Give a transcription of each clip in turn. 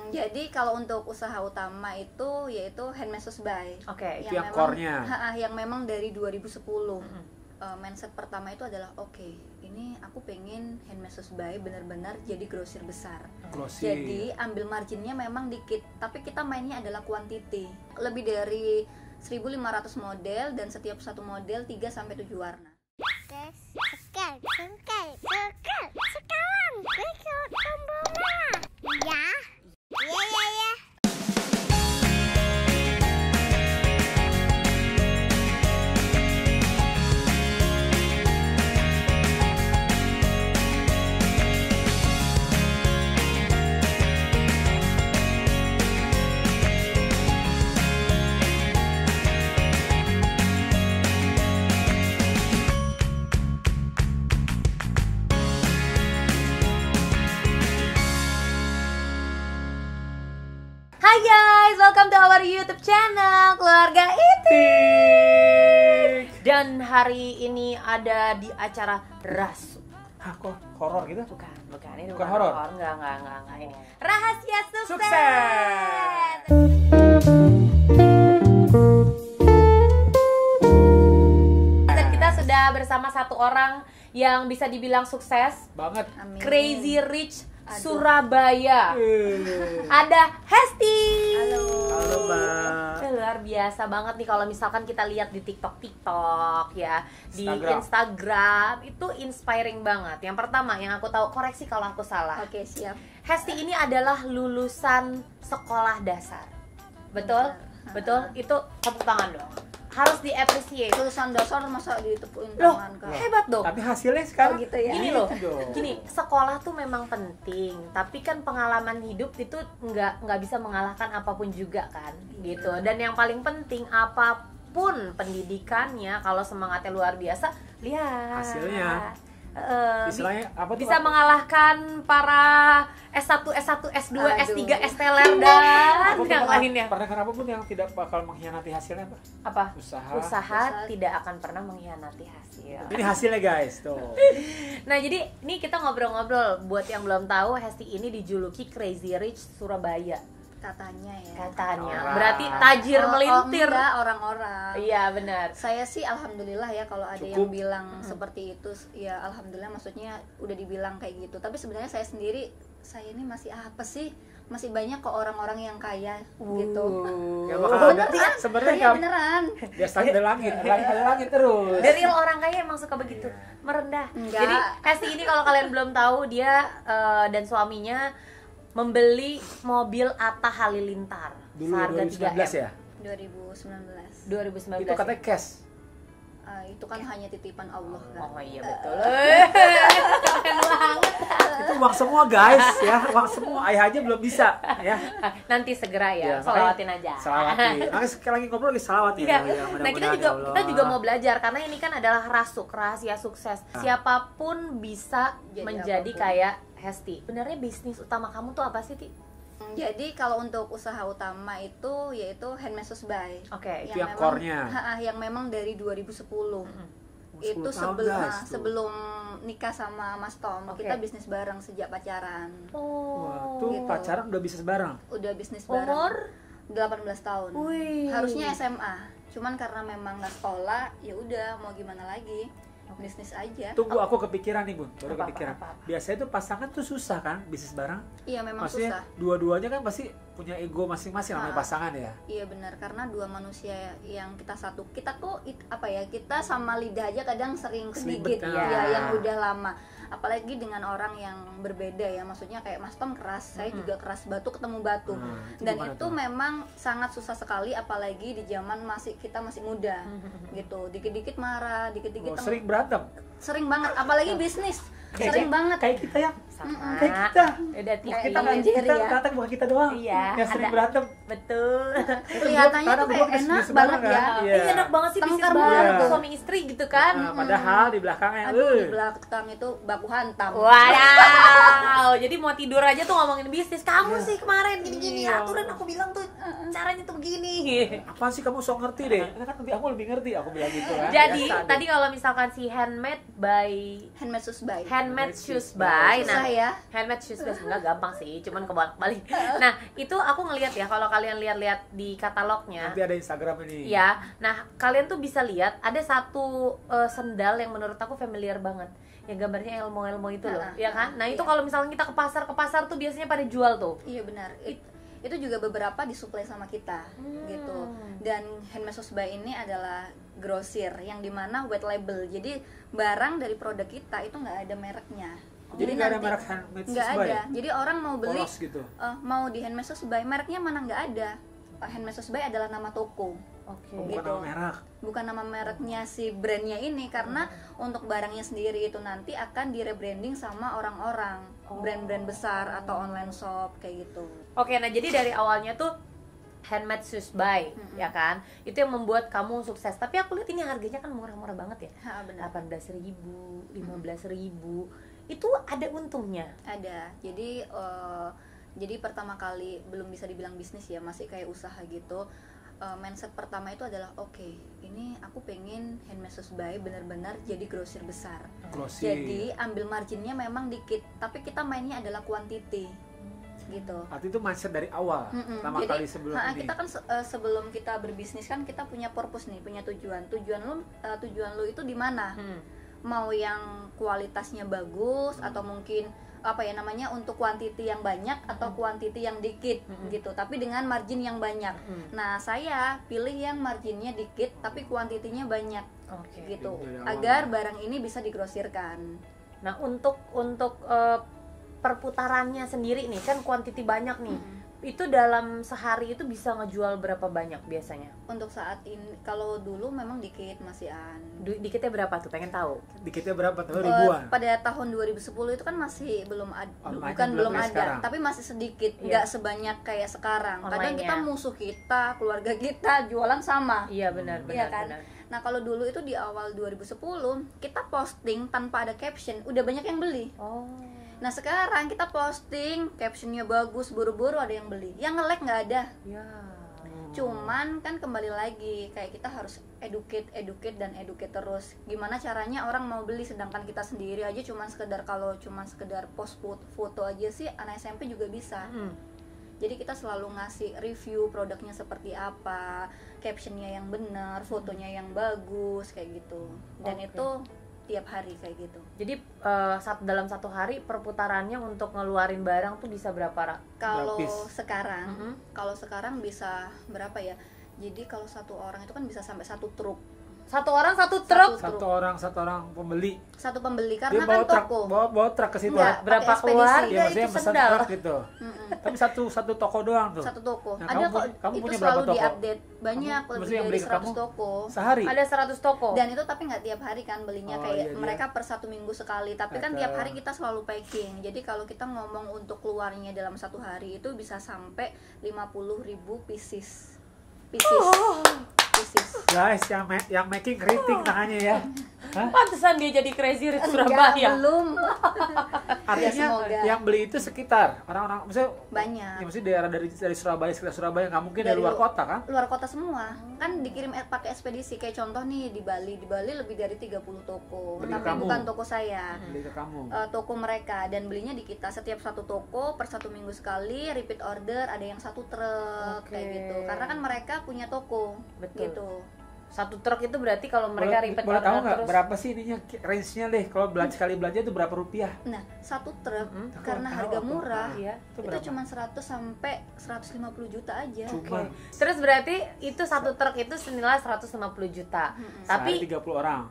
Jadi kalau untuk usaha utama itu yaitu Handmade By. Oke, itu yang core-nya. Yang memang dari 2010. Mindset pertama itu adalah ini aku pengen Handmade By benar-benar jadi grosir besar. Grosir. Jadi ambil marginnya memang dikit, tapi kita mainnya adalah quantity. Lebih dari 1.500 model dan setiap satu model 3 sampai 7 warna. Sekarang berikut pembunuhan. Ya. Ya. Hai guys, welcome to our YouTube channel Keluarga Itik. Dan hari ini ada di acara Rasu. Hah, kok horor gitu? Bukan, ini Bukan horor? Enggak ini. Rahasia sukses. Dan kita sudah bersama satu orang yang bisa dibilang sukses Banget. Amin. Crazy Rich Surabaya. Ada Hesti. Halo, Mbak. Luar biasa banget nih kalau misalkan kita lihat di TikTok ya, di Instagram itu inspiring banget. Yang pertama yang aku tahu, koreksi kalau aku salah. Oke, siap. Hesti ini adalah lulusan sekolah dasar. Betul? Betul? Itu tepuk tangan dong. Harus di-appreciate. Lulusan dasar masa ditepuin Loh, tangan Kak. hebat dong. Tapi hasilnya sekarang gitu ya. Gini loh, dong. gini, sekolah tuh memang penting, tapi kan pengalaman hidup itu nggak bisa mengalahkan apapun juga kan, gitu. Dan yang paling penting, apapun pendidikannya, kalau semangatnya luar biasa, lihat Hasilnya. Istilahnya apa tuh? bisa mengalahkan para S1, S2, Aduh. S3, S-teler dan Apapun yang lainnya. Pernah apapun yang tidak bakal mengkhianati hasilnya, Pak. Apa? Usaha. Tidak akan pernah mengkhianati hasil. Ini hasilnya, guys, tuh. Nah, jadi ini kita ngobrol-ngobrol. Buat yang belum tahu, Hesti ini dijuluki Crazy Rich Surabaya. Katanya ya. Katanya. Orang. Berarti tajir melintir. Enggak, orang-orang. Iya, benar. Saya sih alhamdulillah ya kalau ada Cukup. yang bilang seperti itu, ya alhamdulillah, maksudnya udah dibilang kayak gitu. Tapi sebenarnya saya sendiri, saya ini masih apa sih? Masih banyak kok orang-orang yang kaya gitu. Ya bakal ada. Beneran? Sebenarnya Iya, kamu beneran. dia start dari langit, ada langit terus. The real orang kaya emang suka begitu, merendah. Enggak. Jadi Hesti ini kalau kalian belum tahu, dia dan suaminya membeli mobil Atta Halilintar Dulu seharga 2019 ya? 2019. 2019. Itu katanya cash. Itu kan hanya titipan Allah kan. Oh iya betul. Keren banget. Itu uang semua, guys, ya. Uang semua. Ayah aja belum bisa, ya. Nanti segera ya, Ya, salawatin aja. Salawatin. Makanya sekali lagi ngobrol lagi salawatin. Iya. Ya, Nah, mudah-mudahan, ya Allah. kita juga mau belajar karena ini kan adalah rahasia sukses. Siapapun bisa Jadi menjadi apapun. kayak Hesti. Sebenarnya bisnis utama kamu tuh apa sih, Ti? Jadi kalau untuk usaha utama itu yaitu Handmade By. Oke. Itu yang core-nya. Yang memang dari 2010. 10 Itu tahun, sebelum guys, tuh. sebelum nikah sama Mas Tom, Oke. kita bisnis bareng sejak pacaran. Wah, tuh gitu. pacaran udah bisa bareng. Udah bisnis bareng. Umur? 18 tahun. Wih. Harusnya SMA. Cuman karena memang nggak sekolah, ya udah mau gimana lagi. Bisnis aja. Tunggu, aku kepikiran nih, Bun. Baru Apa, kepikiran. apa. Biasanya tuh pasangan tuh susah kan bisnis bareng. Iya memang Maksudnya susah. dua-duanya kan pasti punya ego masing-masing namanya Ah. pasangan ya. Iya benar, karena dua manusia yang kita satu, kita tuh kita sama lidah aja kadang sering sedikit Selibet, ya, ah. yang udah lama. Apalagi dengan orang yang berbeda ya, maksudnya kayak Mas Tom keras, saya juga keras, batu ketemu batu. Itu Dan gimana itu tuh? memang sangat susah sekali, apalagi di zaman kita masih muda gitu. Dikit-dikit marah, dikit-dikit Oh, sering berantem. sering banget, apalagi bisnis sering banget. Kayak kita ya. Sama. Kayak kita. Udah Ti. Kayak Kita Tom and Jerry ya. Datang bukan kita doang. Iya, Yang sering ada. berantem. Betul. Kelihatannya Karena tuh kayak gua enak bisnis banget bareng ya. kan. Iya. Iya, enak banget sih bisnis Tengkar bareng banget. suami istri gitu kan. Nah, padahal di belakangnya Aduh, di belakang itu baku hantam. Wow, jadi mau tidur aja tuh ngomongin bisnis. Kamu sih kemarin gini-gini Iya. aturan aku bilang tuh caranya tuh begini. Apaan sih kamu sok ngerti deh? Kan nanti aku lebih ngerti, aku bilang gitu kan. Jadi Biasa deh. tadi kalau misalkan si handmade shoes by, Susah ya. handmade shoes by enggak gampang sih, cuman kebolak-balik. Nah, itu aku ngelihat ya, kalau kalian lihat-lihat di katalognya. Nanti ada Instagram ini. Ya, nah kalian tuh bisa lihat ada satu sendal yang menurut aku familiar banget. Yang gambarnya Elmo itu loh, ya kan? Nah, itu iya. kalau misalnya kita ke pasar tuh biasanya pada jual tuh. Iya benar. Itu juga beberapa disuplai sama kita gitu. Dan Handmade Shoes by ini adalah grosir yang dimana white label. Jadi barang dari produk kita itu nggak ada mereknya. Jadi nggak ada nanti- merek Handmade nggak Shoes by? ada. Jadi orang mau beli Polos gitu. mau di Handmade Shoes by mereknya mana nggak ada. Handmade Shoes by adalah nama toko. Oke. Bukan gitu. nama merek. Bukan nama mereknya si brandnya ini, karena untuk barangnya sendiri itu nanti akan di rebranding sama orang-orang brand-brand besar atau online shop kayak gitu. Oke, nah jadi dari awalnya tuh Handmade Shoes by, ya kan? Itu yang membuat kamu sukses. Tapi aku lihat ini harganya kan murah-murah banget ya. Ha, benar. 18.000, 15.000. Itu ada untungnya. Ada. Jadi pertama kali belum bisa dibilang bisnis ya, masih kayak usaha gitu. Mindset pertama itu adalah oke, ini aku pengen Handmade Shoes by benar-benar jadi grosir besar. Grosir. Jadi ambil marginnya memang dikit, tapi kita mainnya adalah quantity gitu. Arti itu mindset dari awal. Pertama Jadi, kali sebelum ini. kita kan sebelum kita berbisnis kan kita punya purpose nih, punya tujuan. Tujuan lu itu di mana? Mau yang kualitasnya bagus atau mungkin apa ya namanya untuk kuantiti yang banyak atau kuantiti yang dikit gitu, tapi dengan margin yang banyak. Nah, saya pilih yang marginnya dikit tapi kuantitinya banyak. Oke. Gitu. Dari awal. Agar barang ini bisa digrosirkan. Nah, untuk perputarannya sendiri nih, kan kuantiti banyak nih. Itu dalam sehari itu bisa ngejual berapa banyak biasanya? Untuk saat ini kalau dulu memang dikit masihan. Dikitnya berapa tuh? Pengen tahu. Dikitnya berapa tuh? Ribuan. Pada tahun 2010 itu kan masih belum ada, Online-nya bukan belum kayak ada, sekarang. tapi masih sedikit, Iya. nggak sebanyak kayak sekarang. Kadang Online-nya. kita musuh kita, keluarga kita jualan sama. Iya, benar, Iya benar, kan? benar. Nah, kalau dulu itu di awal 2010 kita posting tanpa ada caption, udah banyak yang beli. Oh. Nah, sekarang kita posting captionnya bagus, buru-buru ada yang beli. Yang nge-like nggak ada. Ya. Cuman kan kembali lagi kayak kita harus educate dan educate terus. Gimana caranya orang mau beli, sedangkan kita sendiri aja cuman sekedar post foto aja sih anak SMP juga bisa. Jadi kita selalu ngasih review produknya seperti apa, captionnya yang benar, fotonya yang bagus kayak gitu. Dan Oke. itu tiap hari kayak gitu. Jadi dalam satu hari perputarannya untuk ngeluarin barang tuh bisa berapa, Ra? Kalau Berapis. sekarang bisa berapa ya? Jadi kalau satu orang itu kan bisa sampai satu truk. Satu orang satu truk. Satu orang pembeli. Satu pembeli Dia karena bawa kan truk, toko. bawa truk ke situ. Enggak, Berapa pakai ekspedisi. keluarga Iya, maksudnya itu pesan sendal? truk gitu. Tapi satu toko doang tuh. Satu toko. Nah, Ada kok kamu itu punya selalu berapa toko? diupdate. Banyak Kamu- lebih maksudnya yang dari beli ke 100 kamu? toko. Sehari. Ada 100 toko. Dan itu tapi nggak tiap hari kan belinya, Oh, kayak iya, iya. mereka per 1 minggu sekali. Tapi kan Betul. tiap hari kita selalu packing. Jadi kalau kita ngomong untuk keluarnya dalam satu hari itu bisa sampai 50.000 pieces. Guys, yang making keriting tangannya ya. Hah? Pantesan dia jadi crazy rich Enggak, Surabaya. belum. Artinya Ya, semoga. yang beli itu sekitar orang-orang, maksudnya Banyak. ya maksudnya daerah dari Surabaya, sekitar Surabaya, nggak mungkin dari Dari luar kota kan? Luar kota semua. Kan dikirim pakai ekspedisi. Kayak contoh nih di Bali lebih dari 30 toko. Beli Tapi ke kamu. bukan toko saya. Beli ke kamu. Toko mereka, dan belinya di kita. Setiap satu toko per 1 minggu sekali repeat order, ada yang satu truk Oke. kayak gitu. Karena kan mereka punya toko. Betul. Gitu. Satu truk itu berarti kalau mereka repeat boleh tahu order nggak terus. berapa sih ininya range-nya deh, kalau sekali belanja itu berapa rupiah? Nah, satu truk karena Tahu harga aku. murah Iya. Itu itu berapa? cuma 100 sampai 150 juta aja. Cuma Terus berarti itu satu truk itu senilai 150 juta. sehari Tapi 30 orang.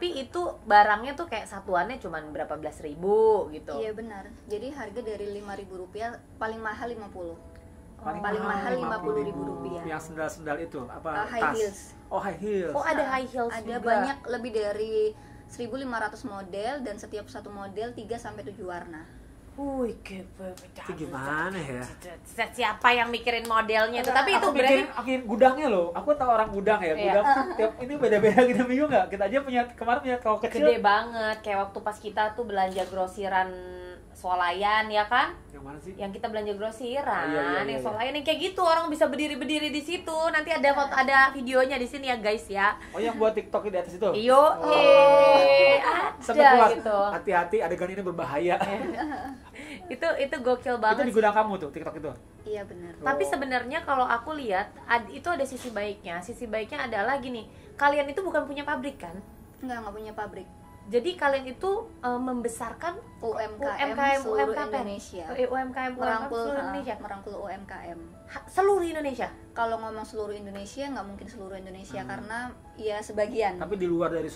itu barangnya tuh kayak satuannya cuman berapa belas ribu gitu. Iya benar. Jadi harga dari 5.000 rupiah, paling mahal 50. Paling mahal 50.000 50.000 rupiah. Yang sendal-sendal itu apa? High tas. heels. Oh, high heels. Oh, ada high heels Ada juga. banyak, lebih dari 1.500 model, dan setiap satu model 3 sampai 7 warna. Wih, Itu gimana ya? Siapa yang mikirin modelnya itu? Tapi itu Aku berarti mikirin gudangnya loh. Aku tahu orang gudang ya. Iya. Gudang tiap ini beda-beda kita bingung nggak? Kita aja kemarin punya toko kecil. gede banget. Kayak waktu pas kita tuh belanja grosiran swalayan ya kan? Yang mana sih? Yang kita belanja grosiran, Oh, iya, yang swalayan yang kayak gitu orang bisa berdiri-berdiri di situ. Nanti ada foto, ada videonya di sini ya guys ya. Oh, yang buat TikTok di atas itu? Iyo, Sampai ada keluar. gitu. Hati-hati, adegan ini berbahaya. Itu gokil Itu banget. di gudang kamu tuh, TikTok itu. Iya benar. Tapi sebenarnya kalau aku lihat itu ada sisi baiknya. Sisi baiknya adalah gini, kalian itu bukan punya pabrik kan? Nggak punya pabrik. Jadi kalian itu membesarkan UMKM seluruh Indonesia. UMKM Merangkul seluruh Indonesia. merangkul UMKM. Seluruh Indonesia. Kalau ngomong seluruh Indonesia nggak mungkin seluruh Indonesia karena ya sebagian. Tapi di luar dari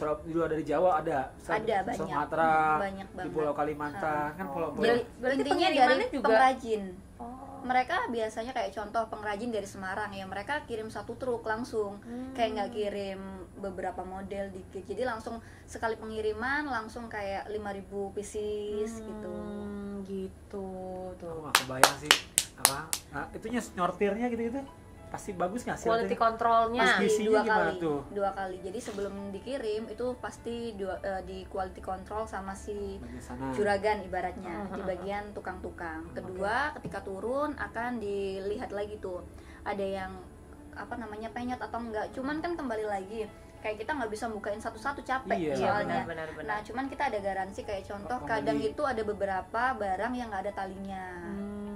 Jawa ada. Ada, banyak. Sumatera, Banyak di banget. Pulau Kalimantan, kan pulau-pulau. Jadi Berarti intinya dari pengirimannya juga- pengrajin. Oh. Mereka biasanya kayak contoh pengrajin dari Semarang ya, mereka kirim satu truk langsung, kayak nggak kirim beberapa model dikit, jadi langsung sekali pengiriman langsung kayak 5.000 pieces gitu. Gitu Aku tuh. nggak kebayang sih apa. Nah, itunya nyortirnya gitu-gitu. Pasti bagus nggak sih? Quality hasilnya? controlnya. Pasti. Isinya dua gimana kali, tuh? dua kali. Jadi sebelum dikirim itu pasti di quality control sama si Bagian sana. juragan ibaratnya di bagian tukang-tukang. Kedua, ketika turun akan dilihat lagi tuh ada yang apa namanya penyet atau enggak. Cuman kan kembali lagi kayak kita nggak bisa bukain satu-satu, capek Iya, soalnya. benar. Nah, cuman kita ada garansi kayak contoh Kalau kadang beli- itu ada beberapa barang yang nggak ada talinya.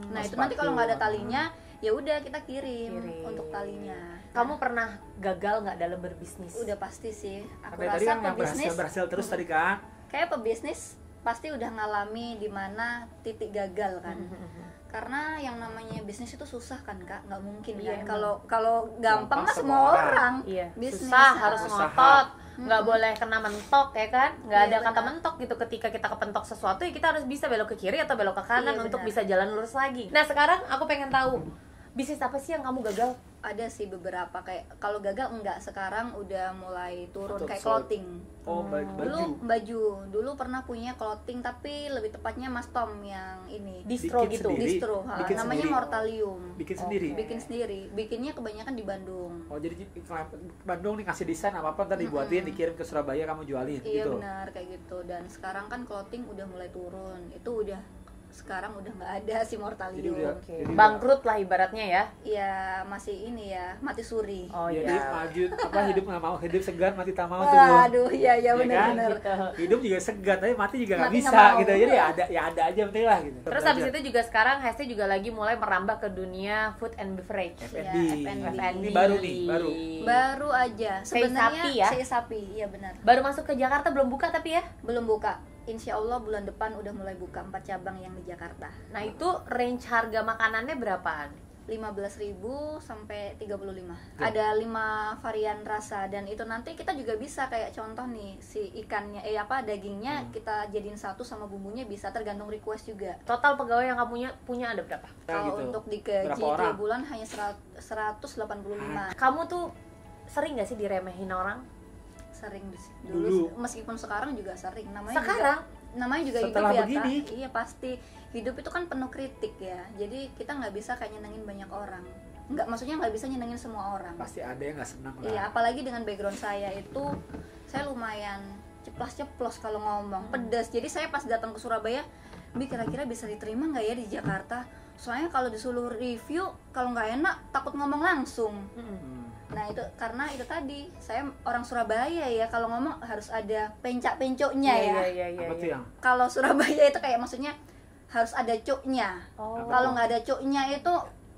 Nah, itu sepatu. nanti kalau nggak ada talinya ya udah kita kirim untuk talinya. Kamu pernah gagal nggak dalam berbisnis? Udah pasti sih. Aku Sampai tadi rasa kan yang pebisnis berhasil terus tadi kan. kayak pebisnis pasti udah ngalami di mana titik gagal kan. Karena yang namanya bisnis itu susah kan Kak, nggak mungkin Iya, kan. Kalau gampang Gampang mah semua semua orang. orang. Iya, Bisnis susah, nah. harus Usaha. ngotot, nggak boleh kena mentok ya kan, nggak Iya, ada kata benar. mentok gitu. Ketika kita kepentok sesuatu ya kita harus bisa belok ke kiri atau belok ke kanan Iya, untuk benar. bisa jalan lurus lagi. Nah sekarang aku pengen tahu bisnis apa sih yang kamu gagal? Ada sih beberapa kayak kalau gagal enggak, sekarang udah mulai turun Atau kayak sold. clothing. Oh, Dulu baju. dulu pernah punya clothing tapi lebih tepatnya Mas Tom yang ini Distro Bikin gitu. sendiri. distro, Bikin namanya sendiri. Mortalium. Bikin sendiri. Bikin sendiri. Bikinnya kebanyakan di Bandung. Oh, jadi Bandung nih kasih desain apa-apa ntar dibuatin, dikirim ke Surabaya kamu jualin Iya gitu. benar kayak gitu. Dan sekarang kan clothing udah mulai turun. Itu udah sekarang udah nggak ada si Jadi Mortalium. udah Oke. jadi Bangkrut lah ibaratnya ya. Iya masih ini ya mati suri. Oh Jadi iya. maju apa hidup nggak mau, hidup segan mati tak mau tuh. Bu. Aduh iya Iya kan? benar-benar. Gitu. Hidup juga segan tapi mati juga nggak Mati bisa nggak mau. gitu. Jadi ya ada aja penting lah gitu. Terus habis itu juga sekarang Hesti juga lagi mulai merambah ke dunia food and beverage. F&B. Iya, F&B. Ini baru nih, baru. Baru aja sebenarnya Sapi ya? Sapi, iya benar. Baru masuk ke Jakarta belum buka tapi ya. Belum buka. Insya Allah bulan depan udah mulai buka 4 cabang yang di Jakarta. Nah itu range harga makanannya berapaan? 15.000 sampai 35. Ada 5 varian rasa dan itu nanti kita juga bisa kayak contoh nih si ikannya dagingnya kita jadiin satu sama bumbunya bisa tergantung request juga. Total pegawai yang kamu punya ada berapa? Nah, Kalau gitu. untuk digaji Berapa tiap orang? bulan hanya 185. Kamu tuh sering gak sih diremehin orang? Sering Dulu. meskipun sekarang juga sering Sekarang? namanya juga Setelah hidup ya begini? Kak. Iya pasti hidup itu kan penuh kritik ya, jadi kita nggak bisa kayak nyenengin banyak orang, maksudnya nggak bisa nyenengin semua orang. Pasti ada yang nggak senang lah. Iya, apalagi dengan background saya itu saya lumayan ceplos-ceplos kalau ngomong, pedas. Jadi saya pas datang ke Surabaya, Bi kira-kira bisa diterima nggak ya di Jakarta? Soalnya kalau disuruh review, kalau nggak enak takut ngomong langsung. Nah itu karena itu tadi saya orang Surabaya ya, kalau ngomong harus ada pencak-pencoknya ya. Apa tuh yang? Kalau Surabaya itu kayak maksudnya harus ada cuknya. Oh. Kalau nggak ada cuknya itu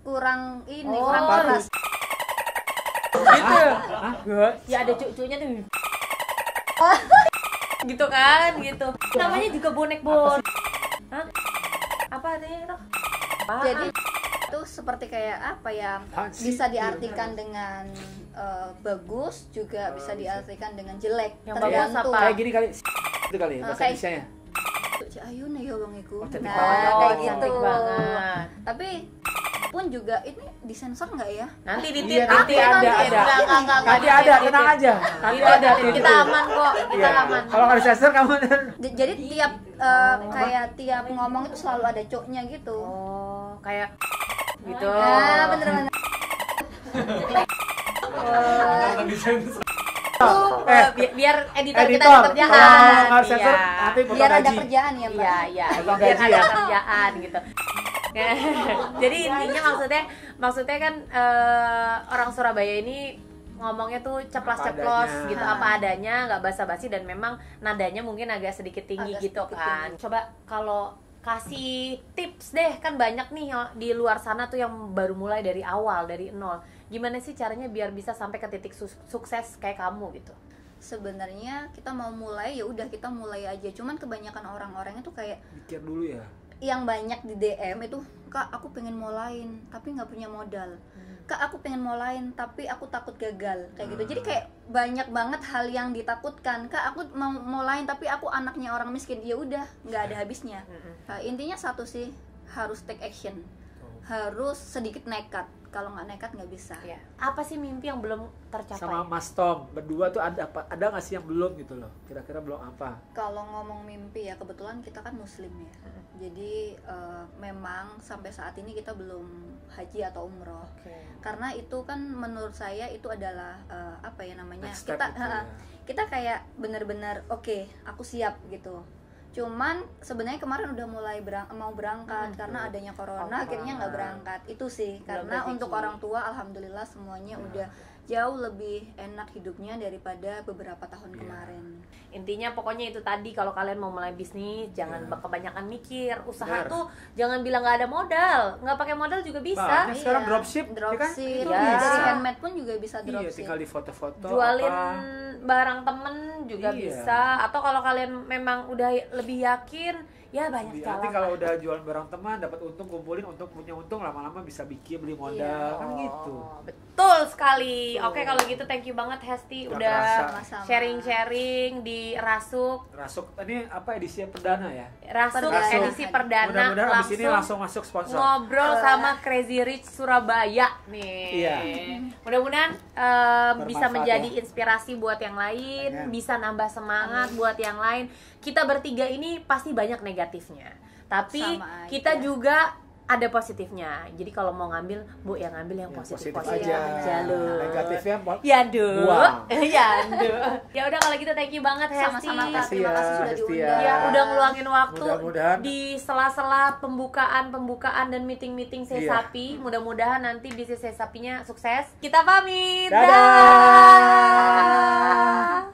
kurang ini, Oh. kurang Apa keras. Gitu. Hah? Ya ada cucunya tuh. Gitu kan, gitu. Namanya juga bonek-bonek. Hah? Apa artinya itu? Jadi itu seperti kayak apa ya, Apaan sih? bisa diartikan dengan bagus, juga bisa diartikan dengan jelek. Yang bagus tergantung. apa? Kayak gini kali. Itu kali ya bahasa kayak- Indonesia-nya. Cik Ayu nih ya bang Iku. Oh, cantik Nah banget. kayak Oh, gitu. cantik banget. Tapi pun juga ini disensor nggak ya? Nanti Iya, ditit, nanti nanti ada. Enggak, Nanti ada, tenang aja. Nanti ada. Kita aman kok, kita Iya. aman. Kalau nggak disensor kamu Jadi tiap kayak tiap ngomong itu selalu ada cuknya gitu. Oh, kayak gitu. Nah bener-bener. biar editor kita Editor, ada kerjaan. kalau nggak sensor, Iya. nanti potong Biar ada gaji. kerjaan ya, Mbak. Iya, iya. Potong Biar gaji ada ya. kerjaan gitu. Jadi intinya maksudnya kan orang Surabaya ini ngomongnya tuh ceplos-ceplos Apa adanya. gitu, apa adanya, nggak basa-basi, dan memang nadanya mungkin agak sedikit tinggi Agak gitu sedikit kan. tinggi. Coba kalau kasih tips deh, kan banyak nih di luar sana tuh yang baru mulai dari awal, dari nol. Gimana sih caranya biar bisa sampai ke titik sukses kayak kamu gitu? Sebenarnya kita mau mulai ya udah kita mulai aja. Cuman kebanyakan orang-orangnya tuh kayak Mikir dulu ya. yang banyak di DM itu, Kak aku pengen mulain tapi nggak punya modal, Kak aku pengen mulain tapi aku takut gagal, kayak gitu. Jadi kayak banyak banget hal yang ditakutkan. Kak aku mau mulain tapi aku anaknya orang miskin, ya udah nggak ada habisnya. Intinya satu sih, harus take action, harus sedikit nekat. Kalau nggak nekat nggak bisa. Ya. Apa sih mimpi yang belum tercapai? Sama Mas Tom berdua tuh ada nggak sih yang belum gitu loh, kira-kira belum apa? Kalau ngomong mimpi ya, kebetulan kita kan muslim ya. Jadi memang sampai saat ini kita belum haji atau umroh. Karena itu kan menurut saya itu adalah apa ya namanya, Next step kita gitu ya. kita kayak benar-benar oke, aku siap gitu. Cuman sebenarnya kemarin udah mulai mau berangkat karena adanya corona, akhirnya nggak berangkat. Itu sih karena rezeki. untuk orang tua alhamdulillah semuanya udah jauh lebih enak hidupnya daripada beberapa tahun kemarin. Intinya pokoknya itu tadi, kalau kalian mau mulai bisnis jangan kebanyakan mikir. Usaha Benar. tuh jangan bilang nggak ada modal, nggak pakai modal juga bisa. Banyak sekarang dropship, ya kan? Dropship, Itu ya. dari handmade pun juga bisa Iya, dropship. tinggal di foto-foto Jualin apa. barang temen juga Iya. bisa. Atau kalau kalian memang udah lebih yakin, ya banyak Nanti cara. kalau udah jual barang teman dapat untung, kumpulin untuk punya untung, lama-lama bisa bikin beli modal kan gitu. Betul sekali. Oke, kalau gitu thank you banget Hesti Nggak udah kerasa. Sama-sama. sharing-sharing di Rasuk. Rasuk ini apa edisi perdana ya? Rasuk Perdana. edisi perdana, Mudah-mudahan abis ini langsung masuk sponsor. ngobrol sama Crazy Rich Surabaya nih. Iya. Mudah-mudahan bisa Bermanfaat menjadi ya. inspirasi buat yang lain, Amin. bisa nambah semangat buat yang lain. Kita bertiga ini pasti banyak negatifnya, tapi Sama aja. kita juga ada positifnya. Jadi kalau mau ngambil, Bu, yang ngambil yang Yang positif positif aja. loh. Negatifnya Ya, Duh. buang. Ya, Duh. Ya udah kalau gitu thank you banget Hesti. Sama-sama Kak, terima ya, kasih sudah Hesti diundang. Ya, udah ngeluangin waktu Mudah-mudahan. di sela-sela pembukaan dan meeting-meeting Sesapi. Mudah-mudahan nanti bisnis Sesapinya sukses. Kita pamit. Dadah.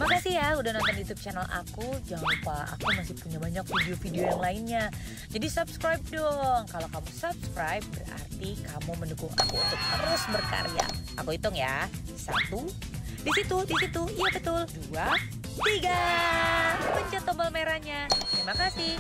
Makasih ya udah nonton YouTube channel aku. Jangan lupa aku masih punya banyak video-video yang lainnya. Jadi subscribe dong. Kalau kamu subscribe berarti kamu mendukung aku untuk terus berkarya. Aku hitung ya. 1, di situ, iya betul. 2, 3. Pencet tombol merahnya. Terima kasih.